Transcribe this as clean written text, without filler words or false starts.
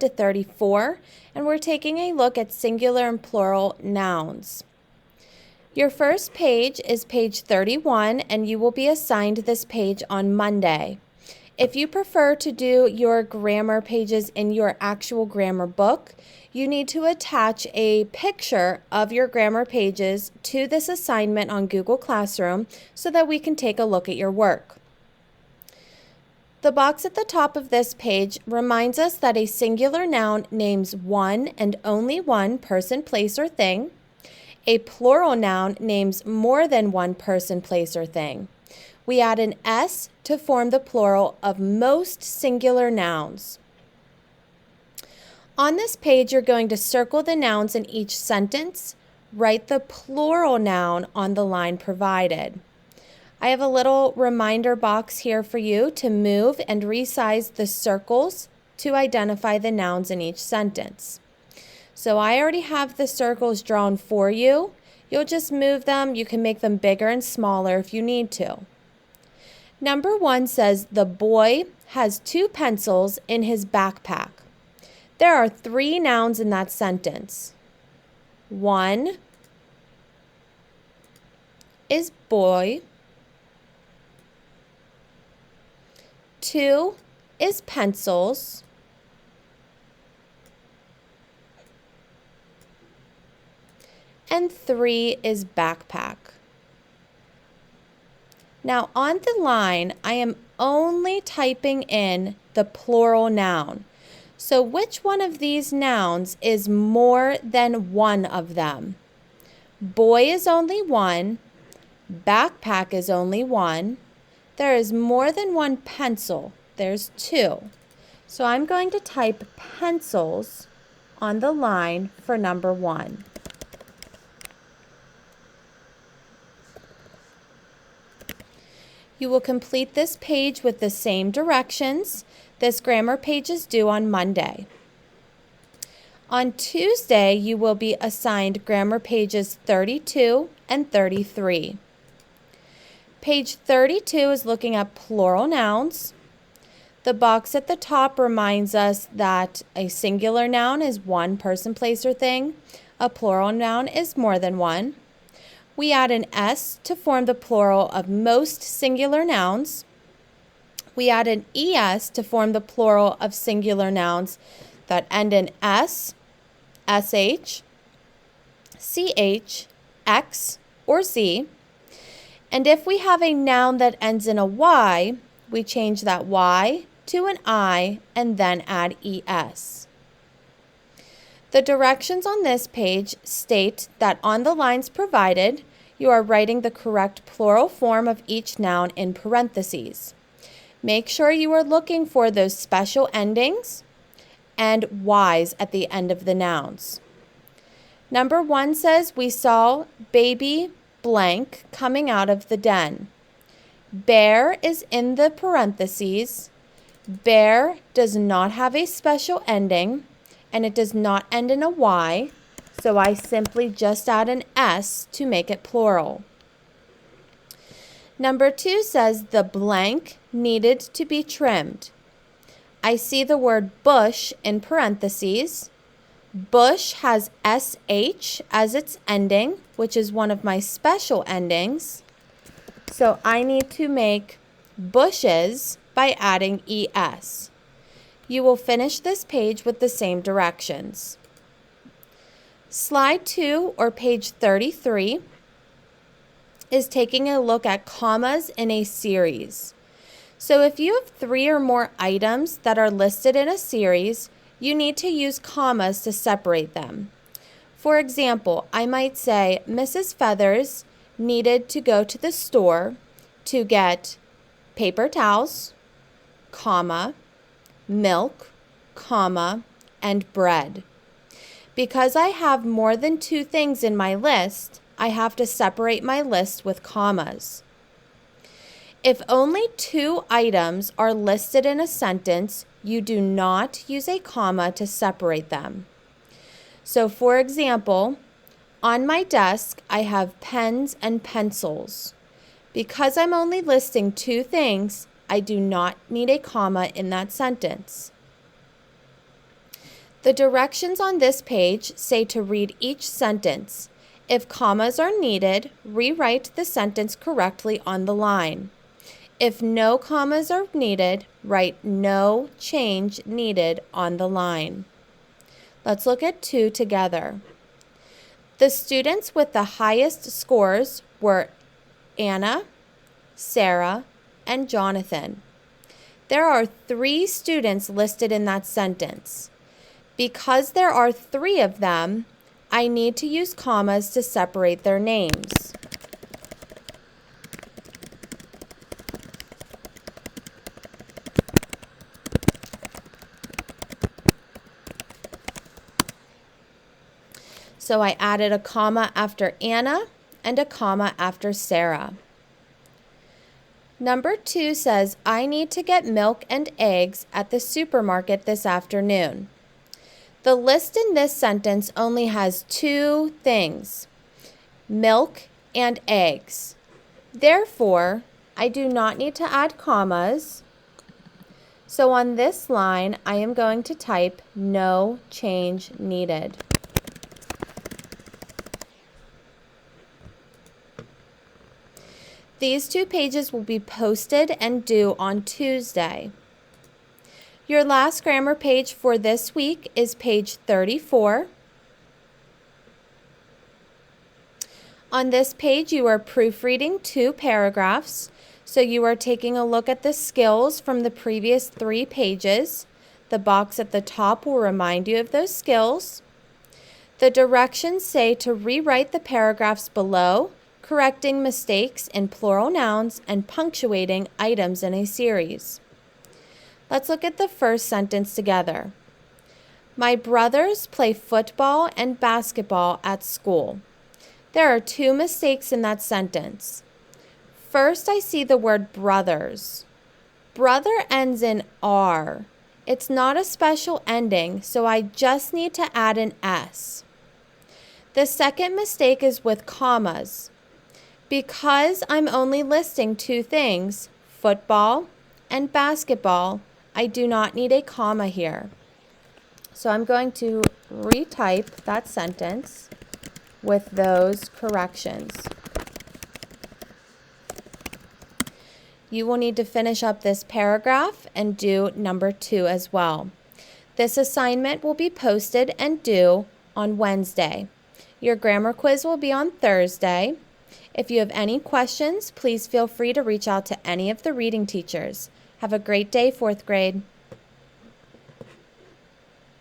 to 34, and we're taking a look at singular and plural nouns. Your first page is page 31, and you will be assigned this page on Monday. If you prefer to do your grammar pages in your actual grammar book, you need to attach a picture of your grammar pages to this assignment on Google Classroom so that we can take a look at your work. The box at the top of this page reminds us that a singular noun names one and only one person, place, or thing. A plural noun names more than one person, place, or thing. We add an S to form the plural of most singular nouns. On this page, you're going to circle the nouns in each sentence. Write the plural noun on the line provided. I have a little reminder box here for you to move and resize the circles to identify the nouns in each sentence. So I already have the circles drawn for you. You'll just move them. You can make them bigger and smaller if you need to. Number 1 says, the boy has 2 pencils in his backpack. There are 3 nouns in that sentence. 1 is boy. 2 is pencils. And 3 is backpack. Now on the line, I am only typing in the plural noun. So which one of these nouns is more than one of them? Boy is only 1. Backpack is only 1. There is more than 1 pencil. There's 2. So I'm going to type pencils on the line for number 1. You will complete this page with the same directions. This grammar page is due on Monday. On Tuesday, you will be assigned grammar pages 32 and 33. Page 32 is looking at plural nouns. The box at the top reminds us that a singular noun is one person, place, or thing. A plural noun is more than one. We add an S to form the plural of most singular nouns. We add an ES to form the plural of singular nouns that end in S, SH, CH, X, or Z. And if we have a noun that ends in a Y, we change that Y to an I and then add ES. The directions on this page state that on the lines provided, you are writing the correct plural form of each noun in parentheses. Make sure you are looking for those special endings and Ys at the end of the nouns. Number 1 says, we saw baby blank coming out of the den. Bear is in the parentheses. Bear does not have a special ending, and it does not end in a Y, so I simply just add an S to make it plural. Number 2 says the blank needed to be trimmed. I see the word bush in parentheses. Bush has SH as its ending, which is one of my special endings. So I need to make bushes by adding ES. You will finish this page with the same directions. Slide 2, or page 33, is taking a look at commas in a series. So if you have 3 or more items that are listed in a series, you need to use commas to separate them. For example, I might say Mrs. Feathers needed to go to the store to get paper towels, comma, milk, comma, and bread. Because I have more than 2 things in my list, I have to separate my list with commas. If only 2 items are listed in a sentence, you do not use a comma to separate them. So for example, on my desk, I have pens and pencils. Because I'm only listing 2 things, I do not need a comma in that sentence. The directions on this page say to read each sentence. If commas are needed, rewrite the sentence correctly on the line. If no commas are needed, write no change needed on the line. Let's look at 2 together. The students with the highest scores were Anna, Sarah, and Jonathan. There are 3 students listed in that sentence. Because there are 3 of them, I need to use commas to separate their names. So I added a comma after Anna and a comma after Sarah. Number 2 says, I need to get milk and eggs at the supermarket this afternoon. The list in this sentence only has 2 things, milk and eggs. Therefore, I do not need to add commas. So on this line, I am going to type no change needed. These 2 pages will be posted and due on Tuesday. Your last grammar page for this week is page 34. On this page, you are proofreading 2 paragraphs, so you are taking a look at the skills from the previous 3 pages. The box at the top will remind you of those skills. The directions say to rewrite the paragraphs below, correcting mistakes in plural nouns and punctuating items in a series. Let's look at the first sentence together. My brothers play football and basketball at school. There are 2 mistakes in that sentence. First, I see the word brothers. Brother ends in R. It's not a special ending, so I just need to add an S. The second mistake is with commas. Because I'm only listing 2 things, football and basketball, I do not need a comma here. So I'm going to retype that sentence with those corrections. You will need to finish up this paragraph and do number 2 as well. This assignment will be posted and due on Wednesday. Your grammar quiz will be on Thursday. If you have any questions, please feel free to reach out to any of the reading teachers. Have a great day, 4th grade.